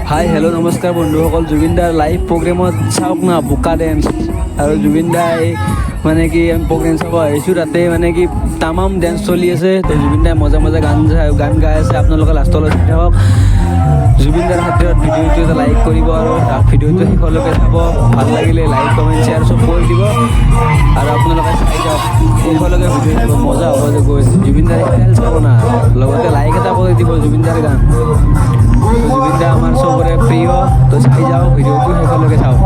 Hi hello' নমস্কাৰ বন্ধুসকল, জুবিন দাৰ লাইভ প্ৰগ্ৰেমত চাওক না বোকা ডেন্স। আৰু জুবিন দাই মানে কি আমি প্ৰগ্ৰেম চাব আহিছোঁ, তাতে মানে কি তামাম ডেন্স চলি আছে। তো জুবিন দাই মজা মজা গান গাই আছে, আপোনালোকে লাষ্টলৈ চাই থাকক। জুবিন দাৰ খাতিৰত ভিডিঅ'টো এটা লাইক কৰিব আৰু ভিডিঅ'টো শেষলৈকে চাব। ভাল লাগিলে লাইক কমেণ্ট শ্বেয়াৰ চব কৰি দিব আৰু আপোনালোকে চাই যাওক, শেষলৈকে ভিডিঅ' চাব, মজা হ'ব যে গৈ জুবিন দাৰ খেল চাব না, লগতে লাইক এটা কৰি দিব জুবিন দাৰ গান। জুবিন দা আমাৰ চবৰে প্ৰিয়, তো চাই যাওক, ভিডিঅ'টো শেষলৈকে চাওক।